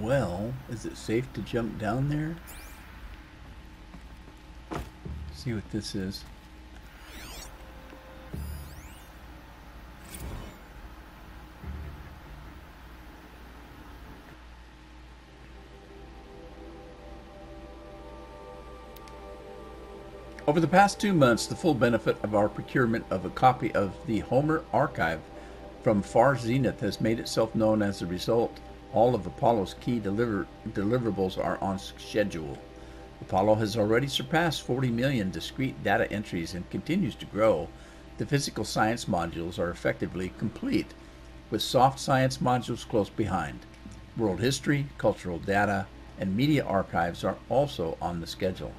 Well, is it safe to jump down there? See what this is. Over the past 2 months, the full benefit of our procurement of a copy of the Homer Archive from Far Zenith has made itself known. As a result, all of Apollo's key deliverables are on schedule. Apollo has already surpassed 40 million discrete data entries and continues to grow. The physical science modules are effectively complete, with soft science modules close behind. World history, cultural data, and media archives are also on the schedule.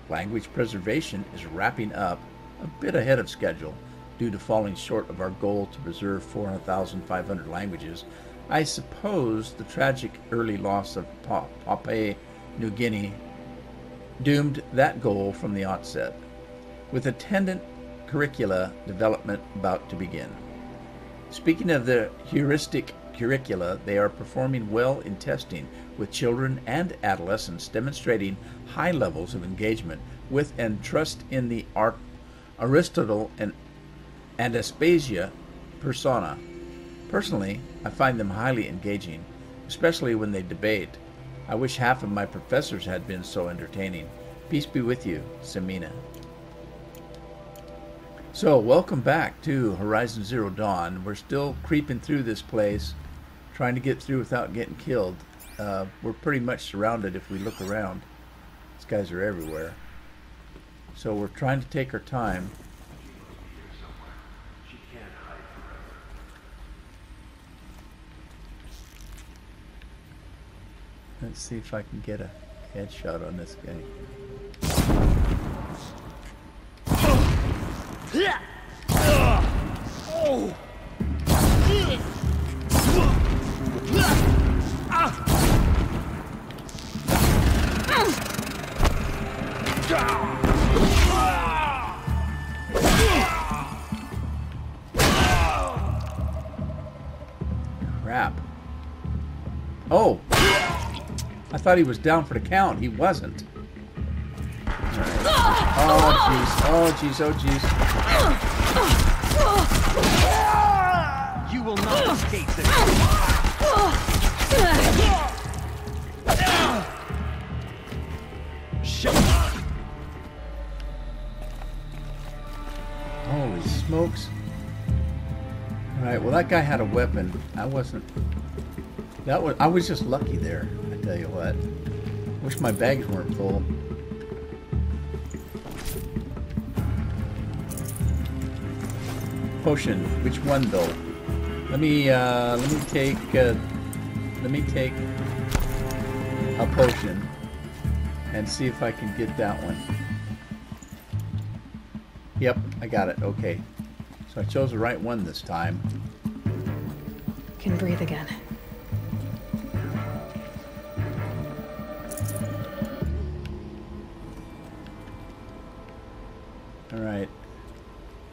Language preservation is wrapping up a bit ahead of schedule due to falling short of our goal to preserve 4,500 languages. I suppose the tragic early loss of Papua New Guinea doomed that goal from the outset, with attendant curricula development about to begin. Speaking of the heuristic curricula, they are performing well in testing, with children and adolescents demonstrating high levels of engagement with and trust in the Aristotle and Aspasia persona. Personally, I find them highly engaging, especially when they debate. I wish half of my professors had been so entertaining. Peace be with you, Semina. So, welcome back to Horizon Zero Dawn. We're still creeping through this place, trying to get through without getting killed. We're pretty much surrounded if we look around. These guys are everywhere. So we're trying to take our time. Let's see if I can get a headshot on this guy. Crap. Oh! I thought he was down for the count. He wasn't. Oh, jeez. Oh, jeez. Oh, jeez. You will not escape this. Holy smokes. Alright, well that guy had a weapon. I wasn't. I was just lucky there, I tell you what. Wish my bags weren't full. Potion. Which one though? Let me take a potion and see if I can get that one. Yep, I got it. Okay. So I chose the right one this time. Can breathe again. Alright.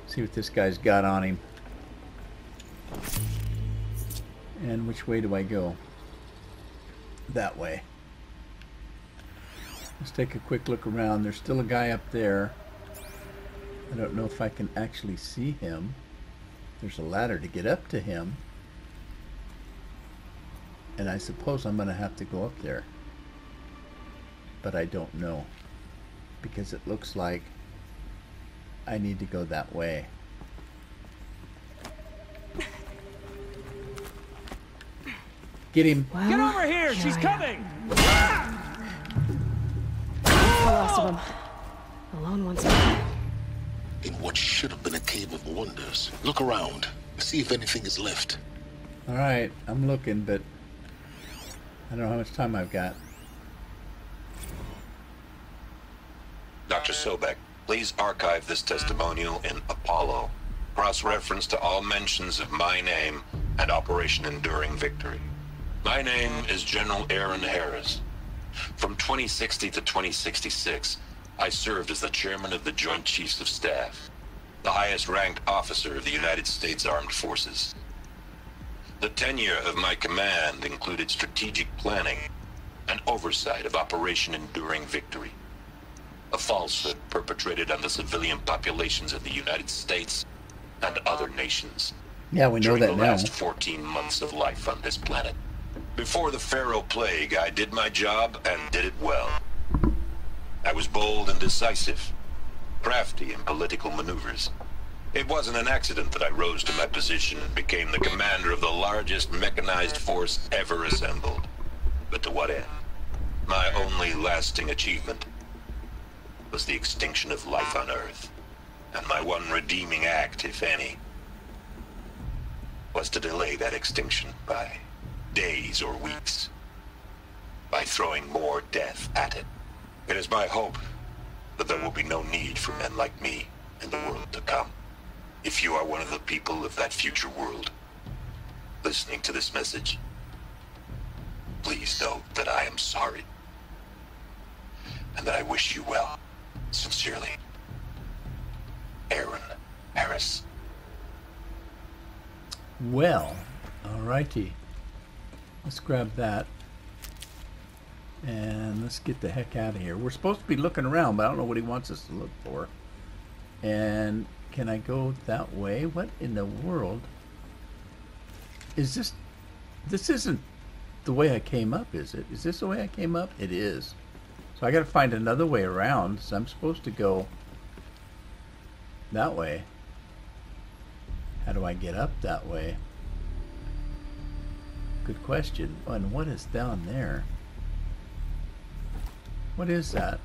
See what this guy's got on him. And which way do I go? That way. Let's take a quick look around. There's still a guy up there. I don't know if I can actually see him. There's a ladder to get up to him. And I suppose I'm going to have to go up there. But I don't know. Because it looks like I need to go that way. Get him. Well, get over here! She's coming! The loss of him. Alone once more. In what should have been a cave of wonders. Look around. See if anything is left. Alright, I'm looking, but I don't know how much time I've got. Dr. Sobek, please archive this testimonial in Apollo. Cross-reference to all mentions of my name and Operation Enduring Victory. My name is General Aaron Harris. From 2060 to 2066, I served as the chairman of the Joint Chiefs of Staff, the highest ranked officer of the United States Armed Forces. The tenure of my command included strategic planning and oversight of Operation Enduring Victory, a falsehood perpetrated on the civilian populations of the United States and other nations. Yeah, we know During that the now. last 14 months of life on this planet. Before the Pharaoh Plague, I did my job and did it well. I was bold and decisive, crafty in political maneuvers. It wasn't an accident that I rose to my position and became the commander of the largest mechanized force ever assembled. But to what end? My only lasting achievement was the extinction of life on Earth. And my one redeeming act, if any, was to delay that extinction by days or weeks, by throwing more death at it. It is my hope that there will be no need for men like me in the world to come. If you are one of the people of that future world listening to this message, please know that I am sorry and that I wish you well. Sincerely, Aaron Harris. Well, alrighty. Let's grab that. And let's get the heck out of here. We're supposed to be looking around, but I don't know what he wants us to look for. And can I go that way? What in the world? Is this... This isn't the way I came up, is it? Is this the way I came up? It is. So I gotta find another way around. So I'm supposed to go that way. How do I get up that way? Good question. Oh, and what is down there? What is that?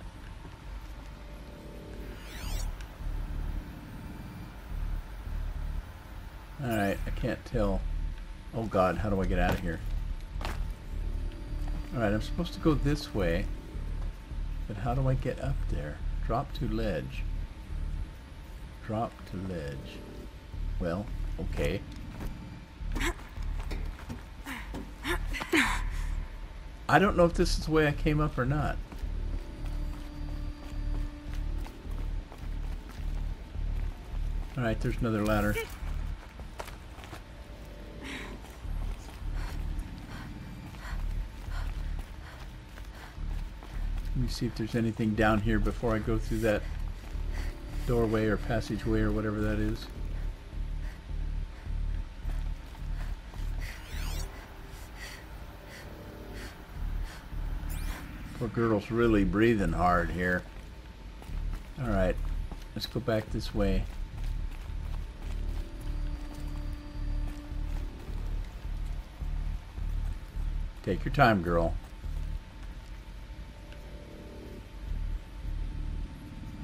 Alright, I can't tell. Oh God, how do I get out of here? Alright, I'm supposed to go this way. But how do I get up there? Drop to ledge. Drop to ledge. Well, okay. I don't know if this is the way I came up or not. Alright, there's another ladder. Let me see if there's anything down here before I go through that doorway or passageway or whatever that is. Poor girl's really breathing hard here. Alright, let's go back this way. Take your time, girl.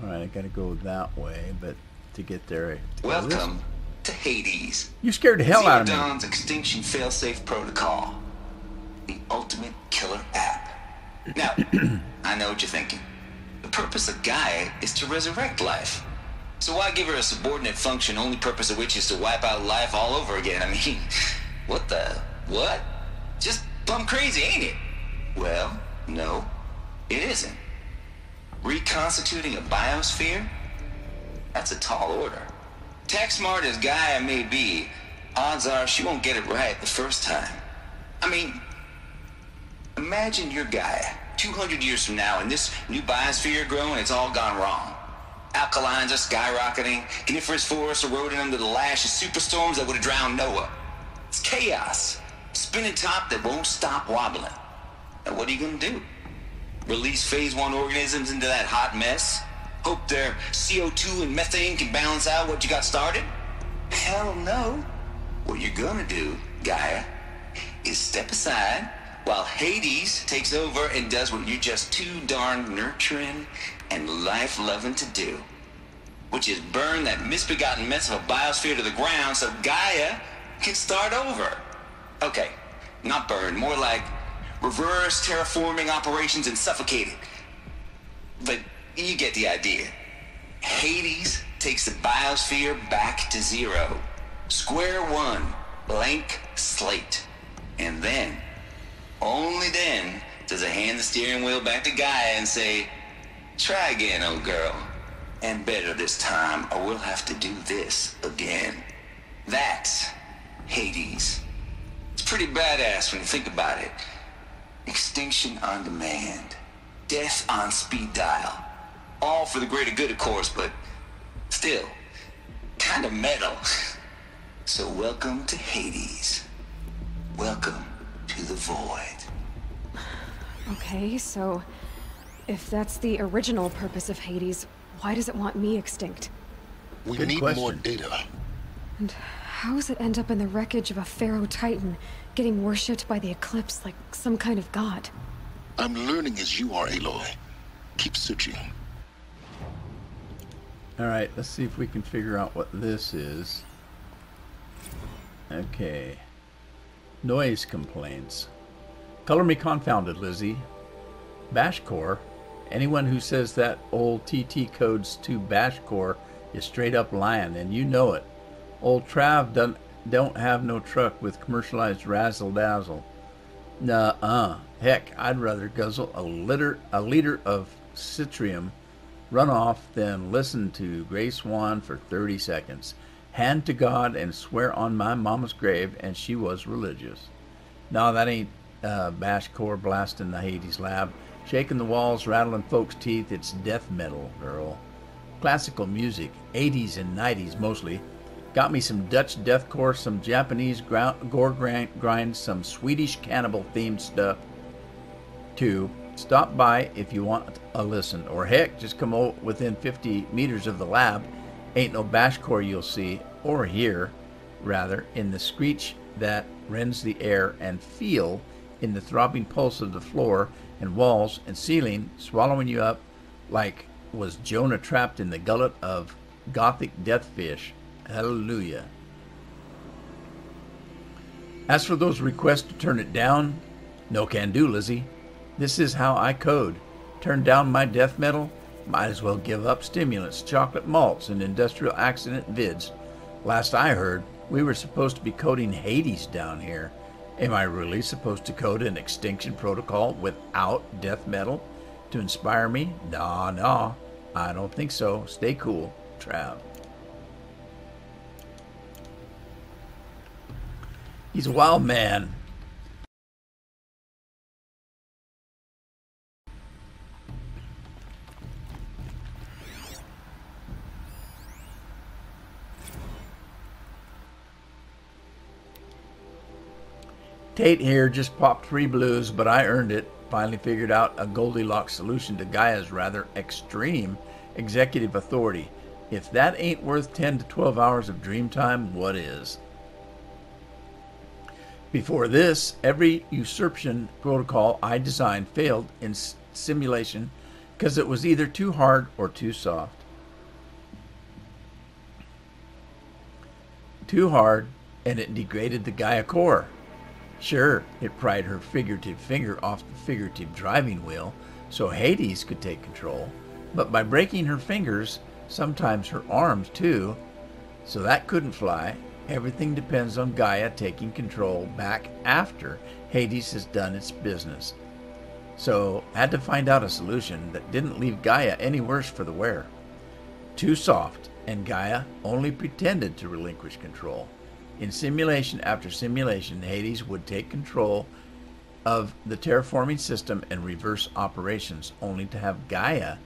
Alright, I gotta go that way, but to get there... Welcome to Hades. You scared the hell out of me. Zero Dawn's extinction failsafe protocol. The ultimate killer app. Now, I know what you're thinking. The purpose of Gaia is to resurrect life. So why give her a subordinate function, only purpose of which is to wipe out life all over again? I mean, what the... what? Just plumb crazy, ain't it? Well, no, it isn't. Reconstituting a biosphere? That's a tall order. Tech smart as Gaia may be, odds are she won't get it right the first time. I mean, imagine you're Gaia, 200 years from now, and this new biosphere growing, it's all gone wrong. Alkalines are skyrocketing, coniferous forests eroding under the lash of superstorms that would have drowned Noah. It's chaos, spinning top that won't stop wobbling. Now what are you gonna do? Release phase 1 organisms into that hot mess? Hope their CO2 and methane can balance out what you got started? Hell no. What you're gonna do, Gaia, is step aside while Hades takes over and does what you're just too darn nurturing and life-loving to do, which is burn that misbegotten mess of a biosphere to the ground so Gaia can start over. Okay, not burn, more like reverse terraforming operations and suffocate it. But you get the idea. Hades takes the biosphere back to zero. Square one, blank slate. And then, only then, does it hand the steering wheel back to Gaia and say, try again, old girl. And better this time, or we'll have to do this again. That's Hades. pretty badass when you think about it. Extinction on demand. Death on speed dial. All for the greater good, of course, but still, kind of metal. So welcome to Hades. Welcome to the void. Okay, so if that's the original purpose of Hades, why does it want me extinct? We Good need question. more data. And how does it end up in the wreckage of a pharaoh titan, getting worshipped by the Eclipse like some kind of god? I'm learning as you are, Aloy. Keep searching. Alright, let's see if we can figure out what this is. Okay. Noise complaints. Color me confounded, Lizzie. Bashcore. Anyone who says that old TT codes to Bashcore is straight up lying, and you know it. Old Trav don't have no truck with commercialized razzle-dazzle. Nuh-uh. Heck, I'd rather guzzle a liter of citrium runoff than listen to Grey Swan for 30 seconds. Hand to God and swear on my mama's grave, and she was religious. No, that ain't Bashcore blasting the Hades lab. Shaking the walls, rattling folks' teeth. It's death metal, girl. Classical music, 80s and 90s mostly. Got me some Dutch deathcore, some Japanese gore grind, some Swedish cannibal themed stuff too. Stop by if you want a listen, or heck, just come within 50 meters of the lab. Ain't no Bashcore you'll see, or hear, rather, in the screech that rends the air, and feel in the throbbing pulse of the floor and walls and ceiling, swallowing you up like was Jonah trapped in the gullet of gothic deathfish. Hallelujah. As for those requests to turn it down, no can do, Lizzie. This is how I code. Turn down my death metal? Might as well give up stimulants, chocolate malts, and industrial accident vids. Last I heard, we were supposed to be coding Hades down here. Am I really supposed to code an extinction protocol without death metal to inspire me? Nah, I don't think so. Stay cool, Trav. He's a wild man. Tate here just popped 3 blues, but I earned it. Finally figured out a Goldilocks solution to Gaia's rather extreme executive authority. If that ain't worth 10 to 12 hours of dream time, what is? Before this, every usurpation protocol I designed failed in simulation because it was either too hard or too soft. Too hard, and it degraded the Gaia core. Sure, it pried her figurative finger off the figurative driving wheel so Hades could take control, but by breaking her fingers, sometimes her arms too, so that couldn't fly. Everything depends on Gaia taking control back after Hades has done its business. So, had to find out a solution that didn't leave Gaia any worse for the wear. Too soft, and Gaia only pretended to relinquish control. In simulation after simulation, Hades would take control of the terraforming system and reverse operations, only to have Gaia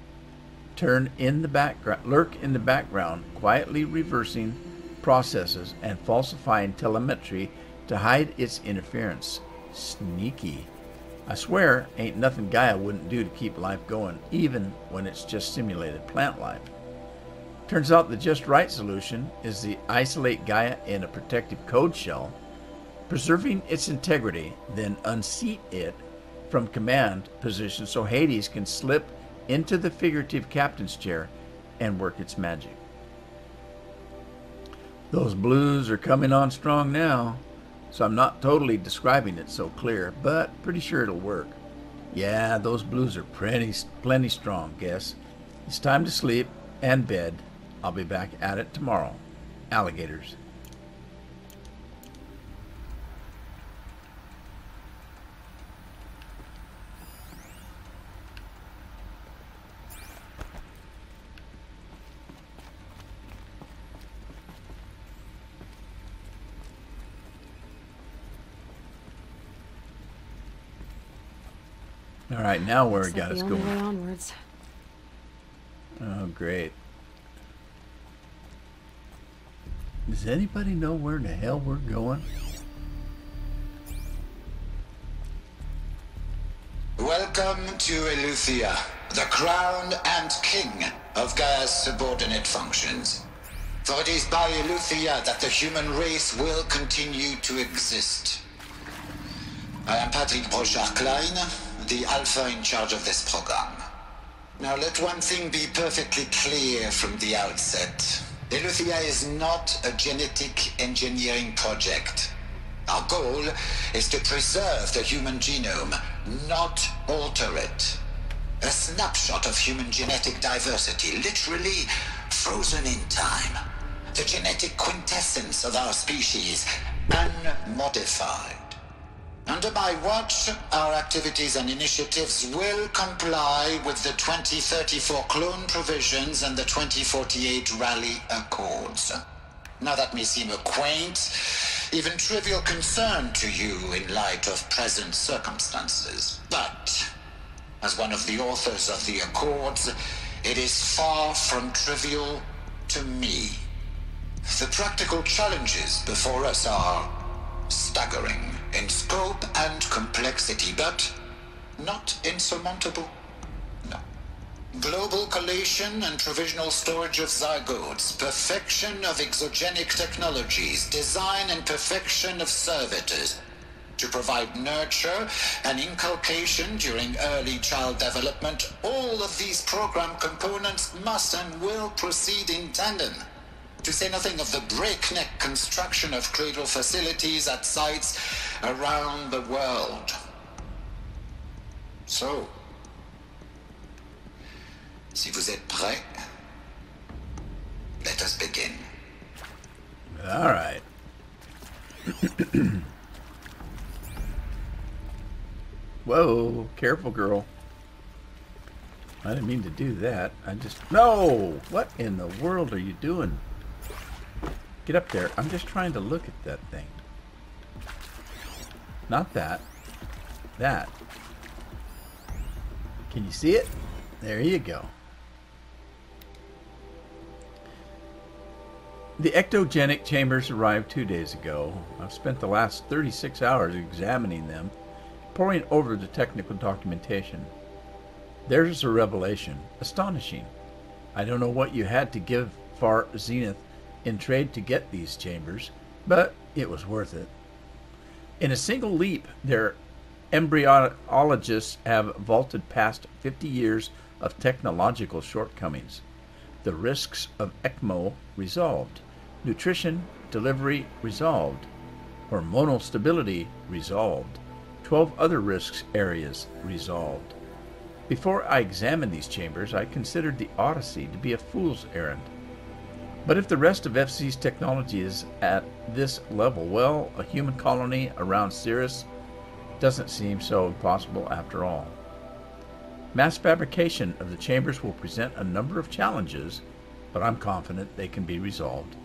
lurk in the background, quietly reversing processes and falsifying telemetry to hide its interference. Sneaky. I swear, ain't nothing Gaia wouldn't do to keep life going, even when it's just simulated plant life. Turns out the just right solution is to isolate Gaia in a protective code shell, preserving its integrity, then unseat it from command position so Hades can slip into the figurative captain's chair and work its magic. Those blues are coming on strong now, so I'm not totally describing it so clear, but pretty sure it'll work. Yeah, those blues are plenty strong, guess. It's time to sleep and bed. I'll be back at it tomorrow. Alligators. All right, now where Looks it got like us the only way going. onwards. Oh, great. Does anybody know where the hell we're going? Welcome to Eleuthia, the crown and king of Gaia's subordinate functions. For it is by Eleuthia that the human race will continue to exist. I am Patrick Brochard-Klein, the Alpha in charge of this program. Now let one thing be perfectly clear from the outset. Eleuthia is not a genetic engineering project. Our goal is to preserve the human genome, not alter it. A snapshot of human genetic diversity, literally frozen in time. The genetic quintessence of our species, unmodified. Under my watch, our activities and initiatives will comply with the 2034 clone provisions and the 2048 Rally Accords. Now that may seem a quaint, even trivial concern to you in light of present circumstances. But, as one of the authors of the Accords, it is far from trivial to me. The practical challenges before us are staggering in scope and complexity, but not insurmountable. No. Global collation and provisional storage of zygotes, perfection of exogenic technologies, design and perfection of servitors to provide nurture and inculcation during early child development. All of these program components must and will proceed in tandem. To say nothing of the breakneck construction of cradle facilities at sites around the world. So, si vous êtes prêts, let us begin. All right. Whoa, careful, girl. I didn't mean to do that. No! What in the world are you doing? Get up there. I'm just trying to look at that thing. Not that. That. Can you see it? There you go. The ectogenic chambers arrived 2 days ago. I've spent the last 36 hours examining them, poring over the technical documentation. There's a revelation. Astonishing. I don't know what you had to give Far Zenith in trade to get these chambers, but it was worth it. In a single leap, their embryologists have vaulted past 50 years of technological shortcomings. The risks of ECMO resolved. Nutrition delivery resolved. Hormonal stability resolved. 12 other risks areas resolved. Before I examined these chambers, I considered the Odyssey to be a fool's errand. But if the rest of FC's technology is at this level, well, a human colony around Cirrus doesn't seem so impossible after all. Mass fabrication of the chambers will present a number of challenges, but I'm confident they can be resolved.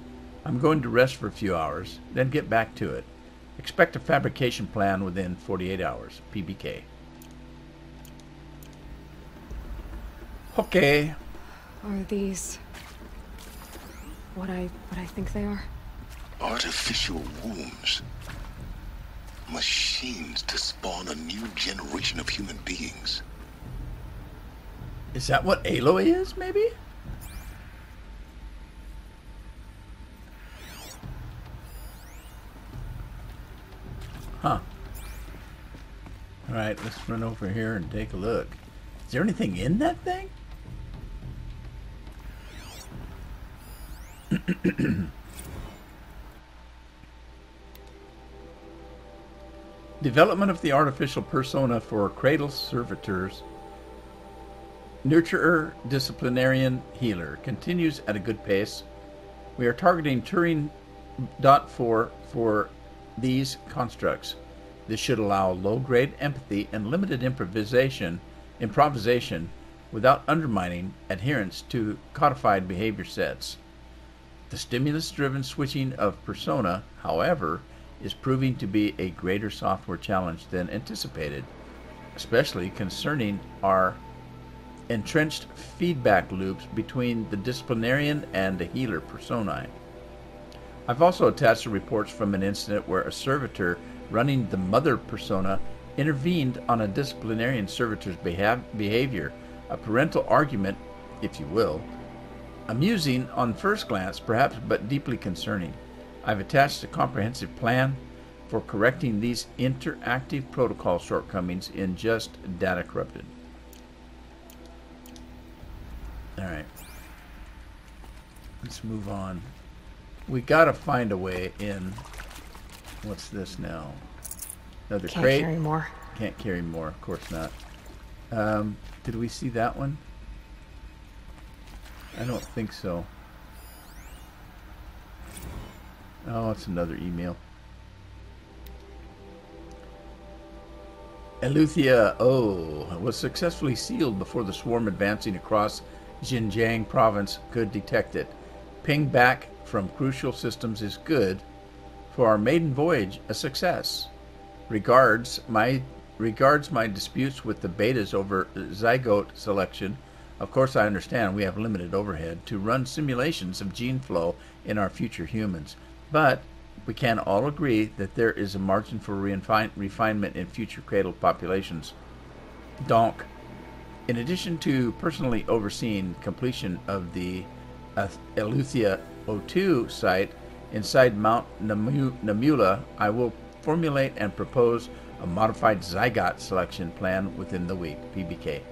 I'm going to rest for a few hours, then get back to it. Expect a fabrication plan within 48 hours. PBK. Okay. Are these what I think they are? Artificial wombs. Machines to spawn a new generation of human beings. Is that what Aloy is, maybe? Huh. Alright, let's run over here and take a look. Is there anything in that thing? Development of the artificial persona for cradle servitors, nurturer, disciplinarian, healer continues at a good pace. We are targeting Turing.4 for these constructs. This should allow low-grade empathy and limited improvisation without undermining adherence to codified behavior sets. The stimulus-driven switching of persona, however, is proving to be a greater software challenge than anticipated. especially concerning our entrenched feedback loops between the disciplinarian and the healer personae. I've also attached the reports from an incident where a servitor running the mother persona intervened on a disciplinarian servitor's behavior, a parental argument, if you will, amusing on first glance, perhaps, but deeply concerning. I've attached a comprehensive plan for correcting these interactive protocol shortcomings in Just Data Corrupted. Alright. Let's move on. We gotta find a way in. What's this now? Another crate? Can't carry more. Can't carry more, of course not. Did we see that one? I don't think so. Oh, it's another email. Eleuthia O was successfully sealed before the swarm advancing across Xinjiang province could detect it. Ping back from crucial systems is good. For our maiden voyage, a success. Regards my disputes with the betas over zygote selection. Of course, I understand we have limited overhead to run simulations of gene flow in our future humans, but we can all agree that there is a margin for refinement in future cradled populations. Donk. In addition to personally overseeing completion of the Eleuthia O2 site inside Mount Namula, I will formulate and propose a modified zygote selection plan within the week. PBK.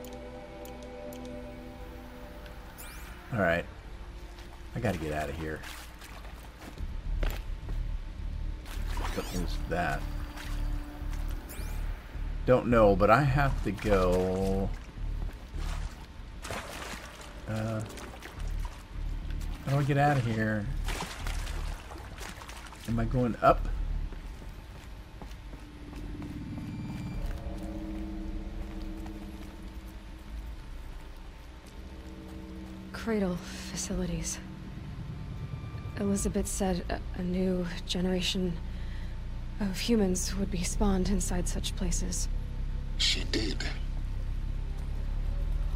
Alright. I gotta get out of here. What is that? Don't know, but I have to go. How do I get out of here? Am I going up? Cradle facilities. Elizabeth said a new generation of humans would be spawned inside such places. She did.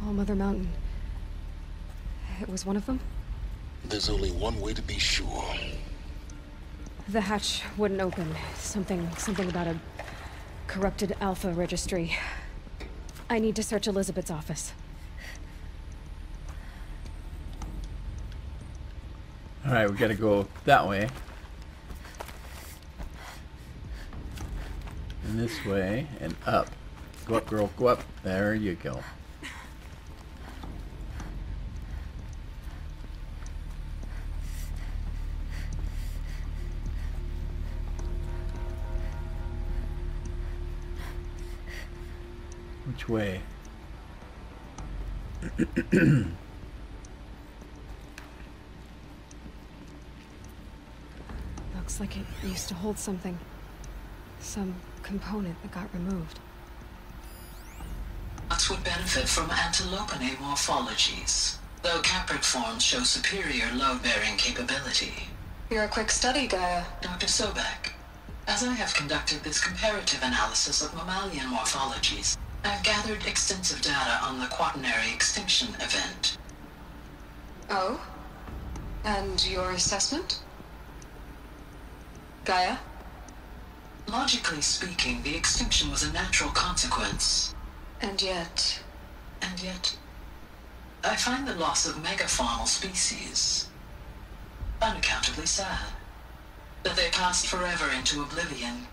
All Mother Mountain. It was one of them? There's only one way to be sure. The hatch wouldn't open. Something about a corrupted Alpha registry. I need to search Elizabeth's office. Alright, we gotta go that way. And this way, and up. Go up, girl, go up. There you go. Which way? Looks like it used to hold something. Some component that got removed. Nuts would benefit from antilopinae morphologies, though caprid forms show superior load-bearing capability. You're a quick study, Gaia. Dr. Sobek, as I have conducted this comparative analysis of mammalian morphologies, I have gathered extensive data on the quaternary extinction event. Oh? And your assessment? Gaia? Logically speaking, the extinction was a natural consequence. And yet, I find the loss of megafaunal species unaccountably sad. That they passed forever into oblivion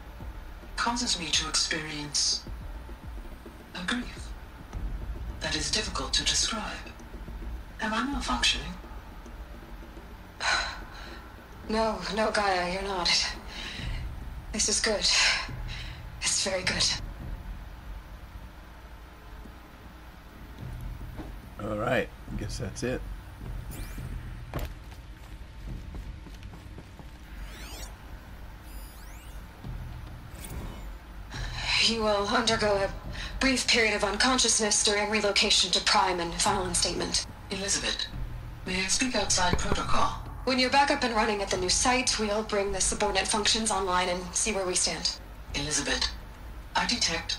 causes me to experience a grief that is difficult to describe. Am I malfunctioning? No, Gaia, you're not. This is good. It's very good. Alright, I guess that's it. You will undergo a brief period of unconsciousness during relocation to Prime and final instatement. Elizabeth, may I speak outside protocol? When you're back up and running at the new site, we'll bring the subordinate functions online and see where we stand. Elizabeth, I detect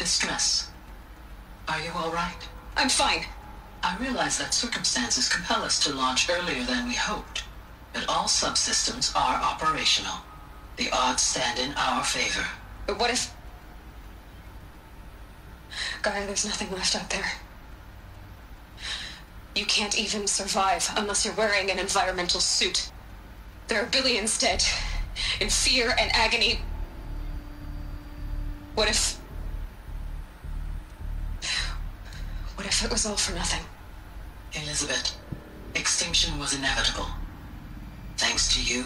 distress. Are you all right? I'm fine. I realize that circumstances compel us to launch earlier than we hoped, but all subsystems are operational. The odds stand in our favor. But what if... Gaia, there's nothing left out there. You can't even survive unless you're wearing an environmental suit. There are billions dead, in fear and agony. What if it was all for nothing? Elizabeth, extinction was inevitable. Thanks to you,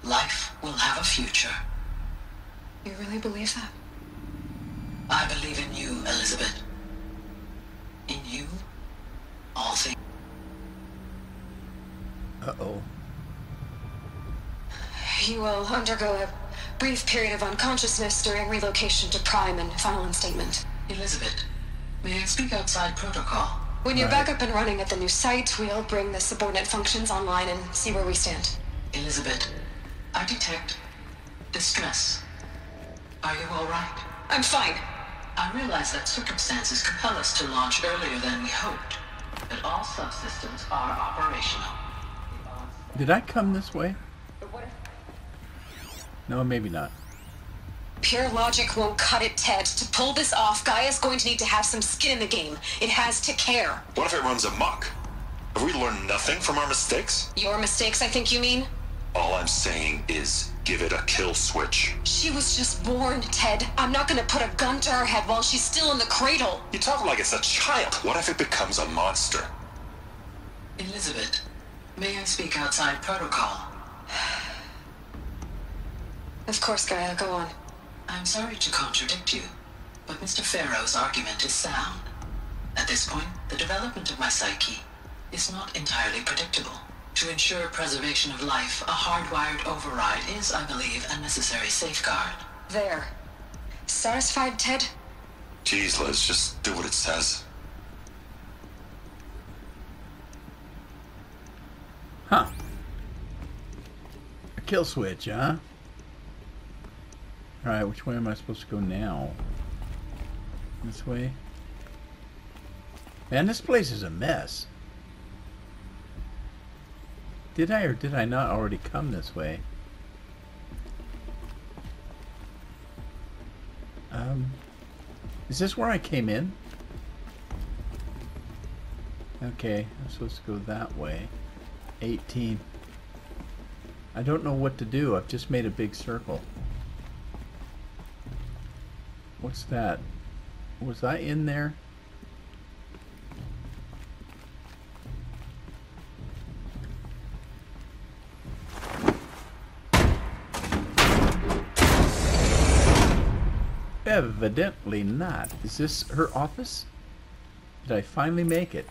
life will have a future. You really believe that? I believe in you, Elizabeth. In you, all things... Uh-oh. You will undergo a brief period of unconsciousness during relocation to Prime and final instatement. Elizabeth, may I speak outside protocol? When you're back up and running at the new site, we'll bring the subordinate functions online and see where we stand. Elizabeth, I detect distress. Are you all right? I'm fine. I realize that circumstances compel us to launch earlier than we hoped, but all subsystems are operational. Did I come this way? No, maybe not. Pure logic won't cut it, Ted. To pull this off, Gaia's going to need to have some skin in the game. It has to care. What if it runs amok? Have we learned nothing from our mistakes? Your mistakes, I think you mean? All I'm saying is give it a kill switch. She was just born, Ted. I'm not gonna put a gun to her head while she's still in the cradle. You talk like it's a child. What if it becomes a monster? Elizabeth, may I speak outside protocol? Of course, Gaia, go on. I'm sorry to contradict you, but Mr. Farrow's argument is sound. At this point, the development of my psyche is not entirely predictable. To ensure preservation of life, a hardwired override is, I believe, a necessary safeguard. There. Satisfied, Ted? Jeez, Liz, just do what it says. Huh. A kill switch, huh? Alright, which way am I supposed to go now? This way? Man, this place is a mess. Did I or did I not already come this way? Is this where I came in? Okay, I'm supposed to go that way. 18. I don't know what to do. I've just made a big circle. What's that? Was I in there? Evidently not. Is this her office? Did I finally make it?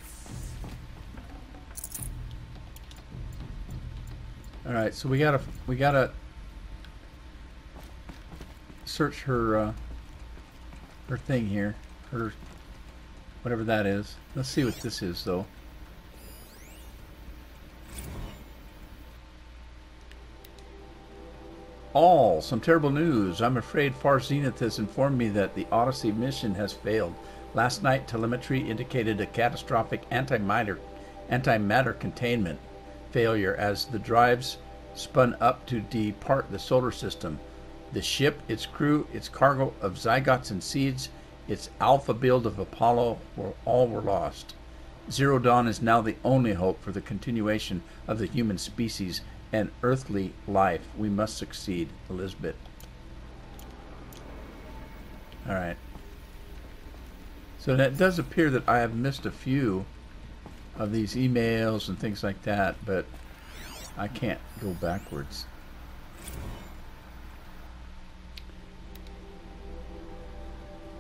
All right, so we gotta search her her thing here, her whatever that is. Let's see what this is though. All, some terrible news. I'm afraid Far Zenith has informed me that the Odyssey mission has failed. Last night, telemetry indicated a catastrophic antimatter containment failure as the drives spun up to depart the solar system. The ship, its crew, its cargo of zygotes and seeds, its alpha build of Apollo all were lost. Zero Dawn is now the only hope for the continuation of the human species and earthly life. We must succeed, Elizabeth. Alright. So it does appear that I have missed a few of these emails and things like that, but I can't go backwards.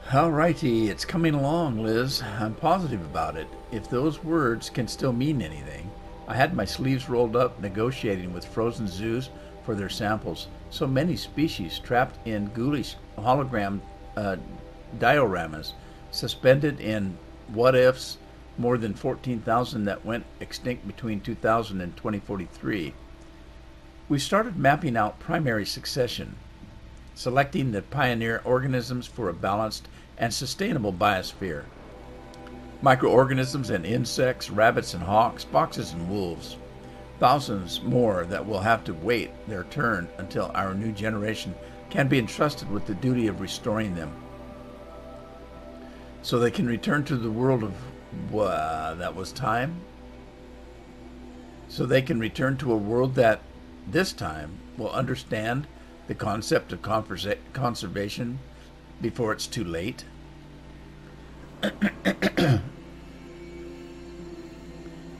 Alrighty, it's coming along, Liz. I'm positive about it. If those words can still mean anything. I had my sleeves rolled up negotiating with frozen zoos for their samples. So many species trapped in ghoulish hologram dioramas, suspended in what-ifs, more than 14,000 that went extinct between 2000 and 2043. We started mapping out primary succession. selecting the pioneer organisms for a balanced and sustainable biosphere. Microorganisms and insects, rabbits and hawks, foxes and wolves. Thousands more that will have to wait their turn until our new generation can be entrusted with the duty of restoring them, so they can return to the world of that was time. So they can return to a world that this time will understand the concept of conservation before it's too late.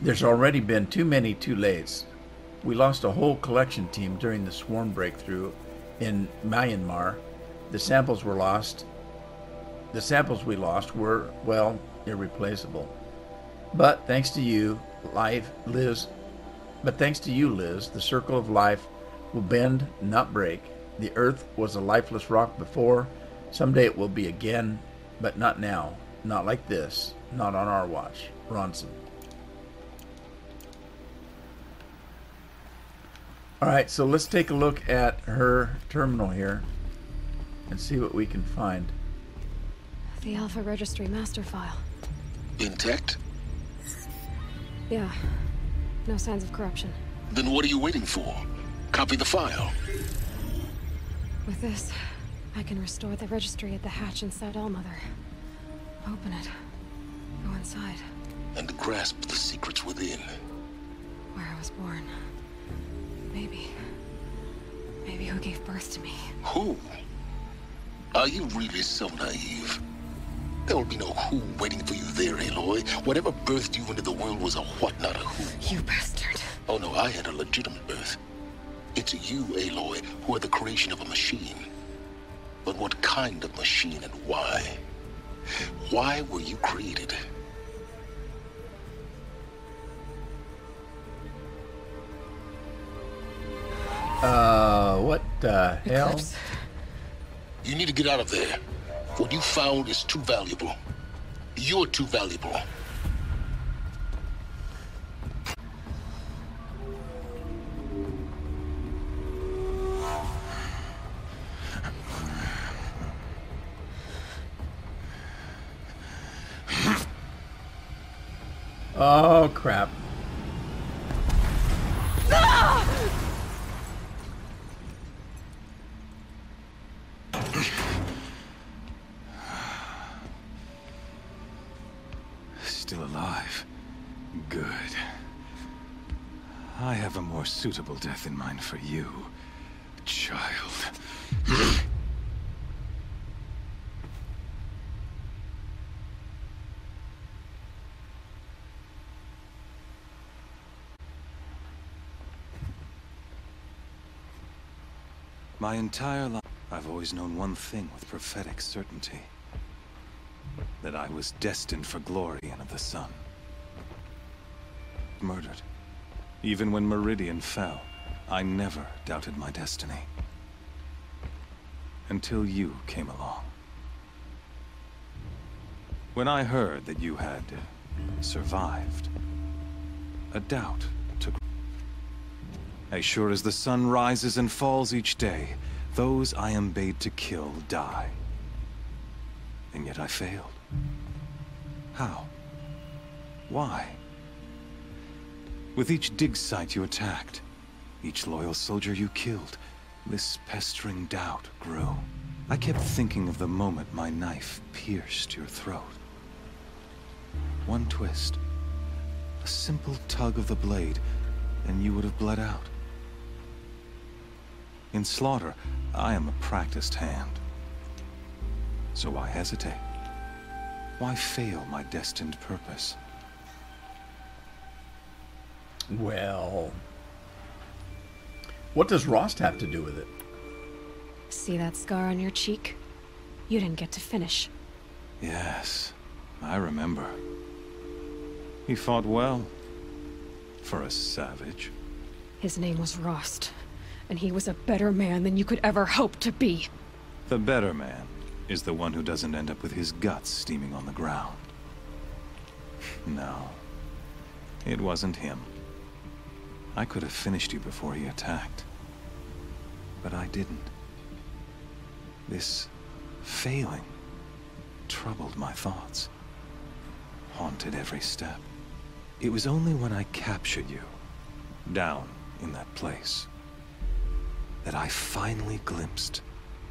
There's already been too many too lates. We lost a whole collection team during the swarm breakthrough in Myanmar. The samples we lost were, well, irreplaceable. But thanks to you, Liz, the circle of life will bend, not break. The earth was a lifeless rock before. Someday it will be again, but not now. Not like this. Not on our watch. Ronson. Alright, so let's take a look at her terminal here and see what we can find. The Alpha Registry master file. Intact? Yeah. No signs of corruption. Then what are you waiting for? Copy the file. With this, I can restore the registry at the hatch inside Allmother. Open it. Go inside. And grasp the secrets within. Where I was born. Maybe who gave birth to me. Who? Are you really so naive? There will be no who waiting for you there, Aloy. Whatever birthed you into the world was a what, not a who. You bastard. Oh no, I had a legitimate birth. It's you, Aloy, who are the creation of a machine. But what kind of machine and why? Why were you created? What the hell? Eclipse. You need to get out of there. What you found is too valuable. You're too valuable. Oh, crap. Still alive. Good. I have a more suitable death in mind for you, child. My entire life, I've always known one thing with prophetic certainty. That I was destined for glory and of the sun. Murdered. Even when Meridian fell, I never doubted my destiny. Until you came along. When I heard that you had survived, a doubt took. As sure as the sun rises and falls each day, those I am bade to kill die. And yet I failed. How? Why? With each dig site you attacked, each loyal soldier you killed, this pestering doubt grew. I kept thinking of the moment my knife pierced your throat. One twist, a simple tug of the blade, and you would have bled out. In slaughter, I am a practiced hand. So why hesitate? Why fail my destined purpose? Well, what does Rost have to do with it? See that scar on your cheek? You didn't get to finish. Yes, I remember. He fought well. For a savage. His name was Rost, and he was a better man than you could ever hope to be. The better man is the one who doesn't end up with his guts steaming on the ground. No, it wasn't him. I could have finished you before he attacked. But I didn't. This failing troubled my thoughts, haunted every step. It was only when I captured you, down in that place, that I finally glimpsed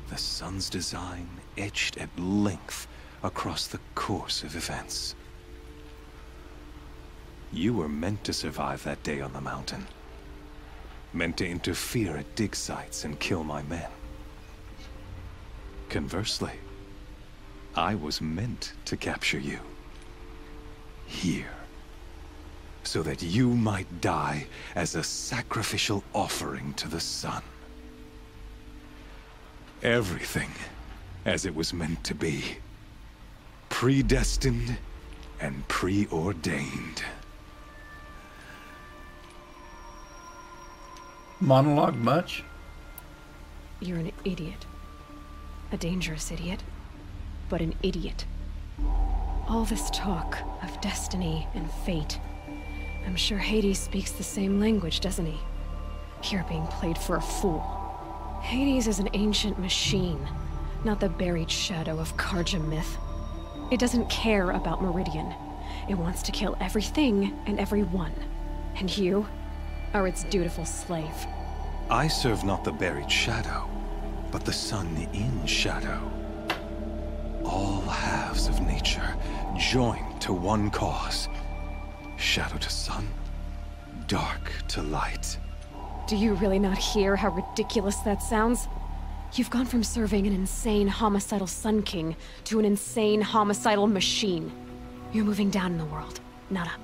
the sun's design etched at length across the course of events. You were meant to survive that day on the mountain. Meant to interfere at dig sites and kill my men. Conversely, I was meant to capture you. Here. So that you might die as a sacrificial offering to the sun. Everything as it was meant to be. Predestined and preordained. Monologue much? You're an idiot. A dangerous idiot. But an idiot. All this talk of destiny and fate. I'm sure Hades speaks the same language, doesn't he? You're being played for a fool. Hades is an ancient machine, not the buried shadow of Karja myth. It doesn't care about Meridian. It wants to kill everything and everyone. And you are its dutiful slave. I serve not the buried shadow, but the sun in shadow. All halves of nature joined to one cause. Shadow to sun, dark to light. Do you really not hear how ridiculous that sounds? You've gone from serving an insane homicidal Sun King to an insane homicidal machine. You're moving down in the world, not up.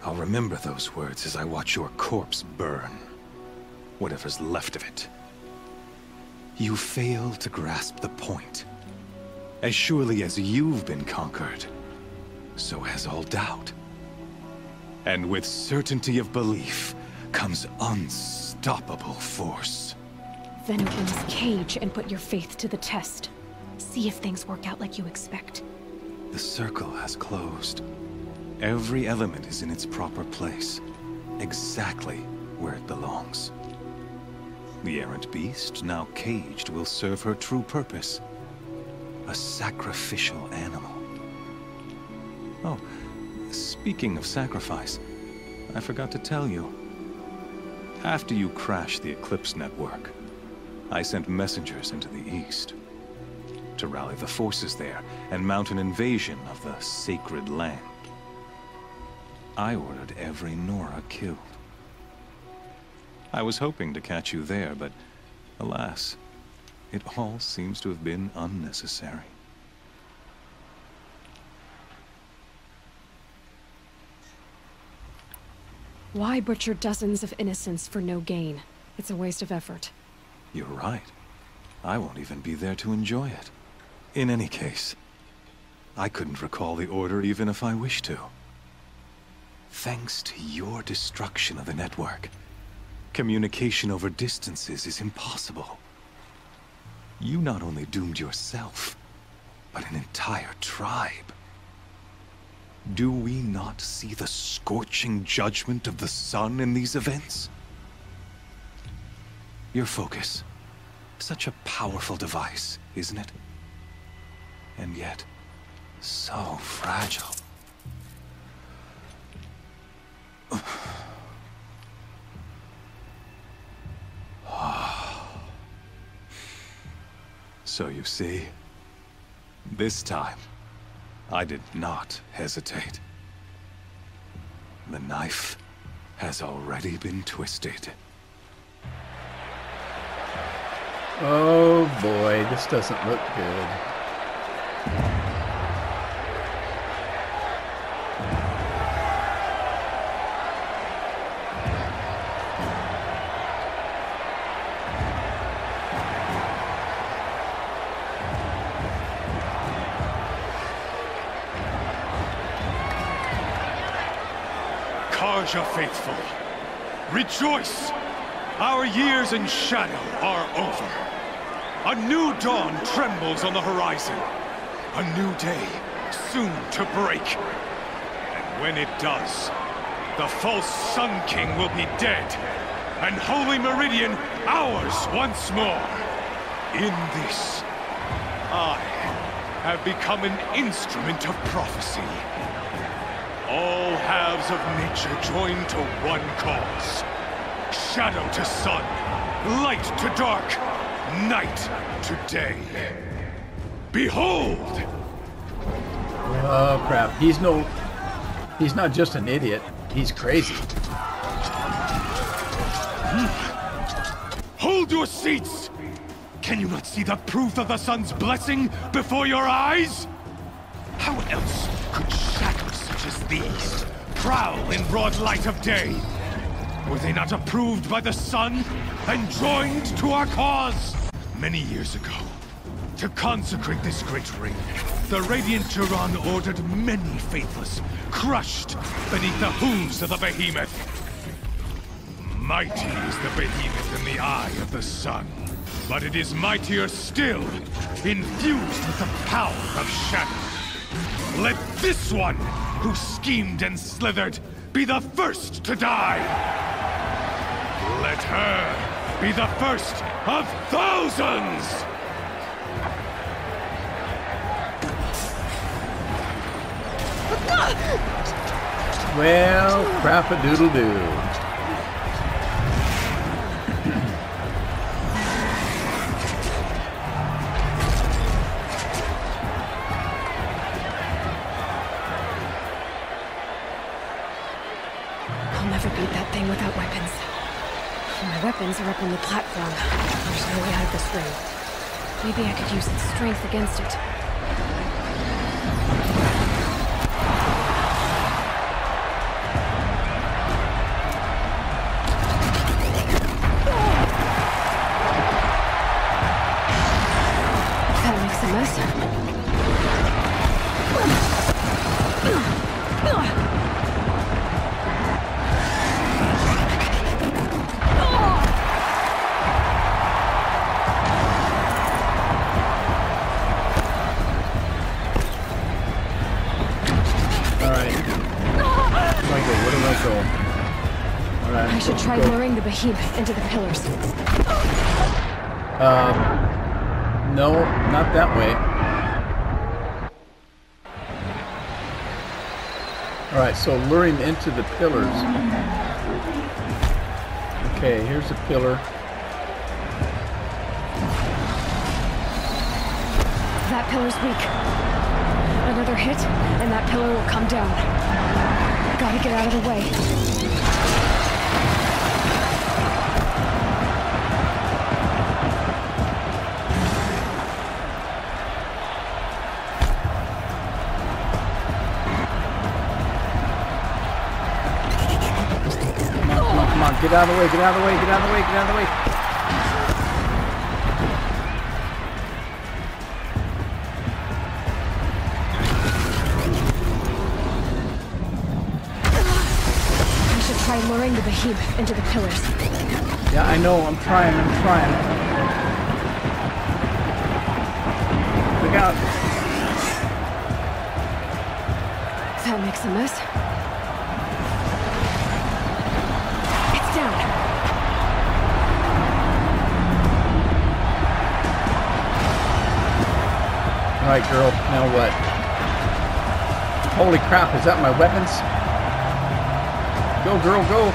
I'll remember those words as I watch your corpse burn. Whatever's left of it. You fail to grasp the point. As surely as you've been conquered, so has all doubt. And with certainty of belief comes unstoppable force. Then open this cage and put your faith to the test. See if things work out like you expect. The circle has closed. Every element is in its proper place, exactly where it belongs. The errant beast, now caged, will serve her true purpose. A sacrificial animal. Oh, speaking of sacrifice, I forgot to tell you. After you crashed the Eclipse network, I sent messengers into the east to rally the forces there and mount an invasion of the sacred land. I ordered every Nora killed. I was hoping to catch you there, but alas, it all seems to have been unnecessary. Why butcher dozens of innocents for no gain? It's a waste of effort. You're right. I won't even be there to enjoy it. In any case, I couldn't recall the order even if I wished to. Thanks to your destruction of the network, communication over distances is impossible. You not only doomed yourself, but an entire tribe. Do we not see the scorching judgment of the sun in these events? Your focus. Such a powerful device, isn't it? And yet, so fragile. So you see, this time, I did not hesitate. The knife has already been twisted. Oh boy, this doesn't look good. Karja faithful, rejoice! Our years in shadow are over. A new dawn trembles on the horizon. A new day soon to break. And when it does, the false Sun King will be dead, and Holy Meridian ours once more. In this, I have become an instrument of prophecy. All halves of nature join to one cause. Shadow to sun, light to dark, night to day. Behold! Oh crap, he's not just an idiot, he's crazy. Hold your seats! Can you not see the proof of the sun's blessing before your eyes? How else could shadows such as these prowl in broad light of day? Were they not approved by the sun and joined to our cause? Many years ago, to consecrate this great ring, the Radiant Turan ordered many faithless, crushed beneath the hooves of the Behemoth. Mighty is the Behemoth in the eye of the sun, but it is mightier still, infused with the power of shadow. Let this one, who schemed and slithered, be the first to die. Let her be the first of thousands! Well, crap-a-doodle-doo. I'll never beat that thing without weapons. My weapons are up on the platform. There's no way out of this room. Maybe I could use its strength against it. That makes a mess. I should try luring the Behemoth into the pillars. No, not that way. Alright, so lure him into the pillars. Okay, here's a pillar. That pillar's weak. Another hit, and that pillar will come down. Gotta get out of the way. Come on, get out of the way, get out of the way, get out of the way, get out of the way. I should try luring the Behemoth into the pillars. Yeah, I know, I'm trying. Look out. That makes a mess. It's down. Alright, girl, now what? Holy crap, is that my weapons? Go, girl, go!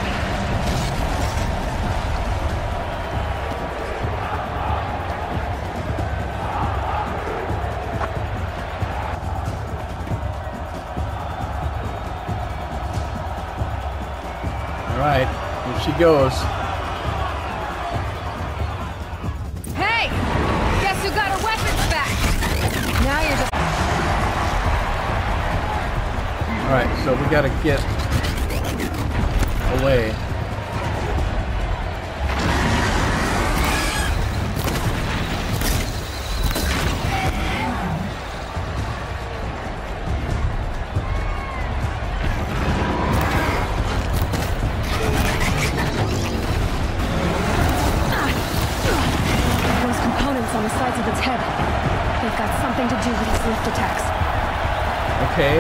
Alright, here she goes. Hey! Guess who got her weapons back? Now you're just... Alright, so we gotta get away. Those components on the sides of its head. They've got something to do with its lift attacks. Okay.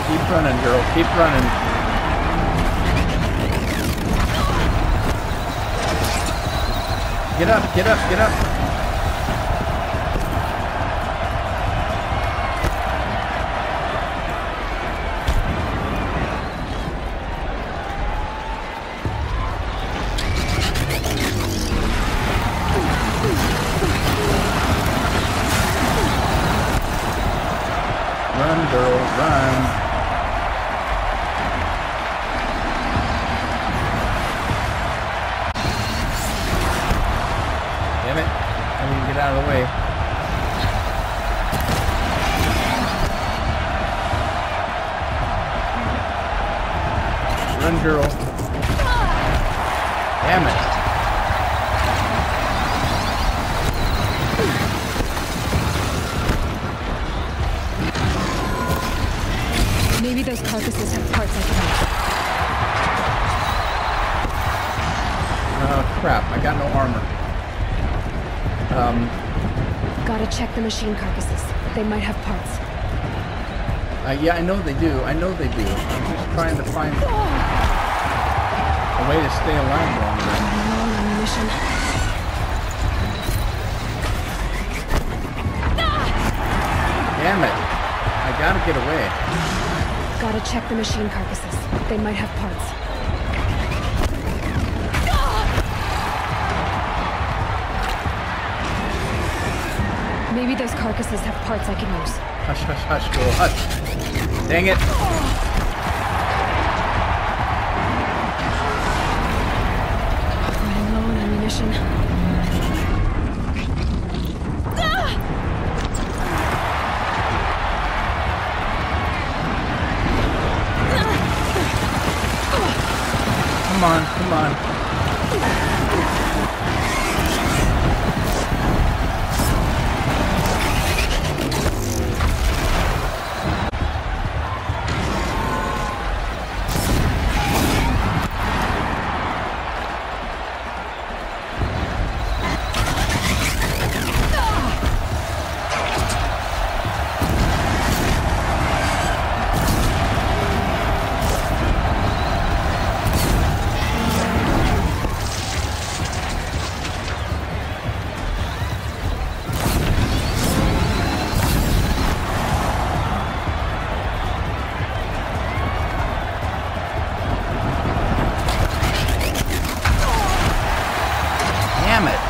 Keep running, girl. Keep running. Get up, get up, get up. Run, girl, run. Damn it. I need to get out of the way. Run, girl. Damn it. Maybe those carcasses have parts I can use. Oh, crap. I got no armor. Gotta check the machine carcasses. They might have parts. Yeah, I know they do. I know they do. I'm just trying to find a way to stay alive longer. Long ammunition. Damn it. I gotta get away. Gotta check the machine carcasses. They might have parts. Maybe those carcasses have parts I can use. Hush, hush, hush, girl, hush. Dang it. Running low on ammunition. Come on, come on. Damn it.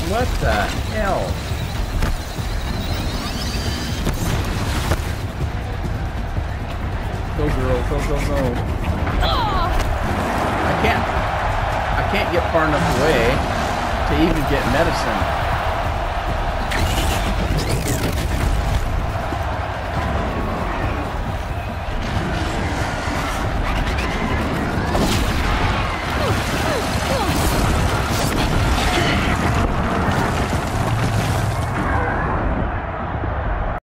What the hell? Go, girl, go, go, go. I can't get far enough away to even get medicine.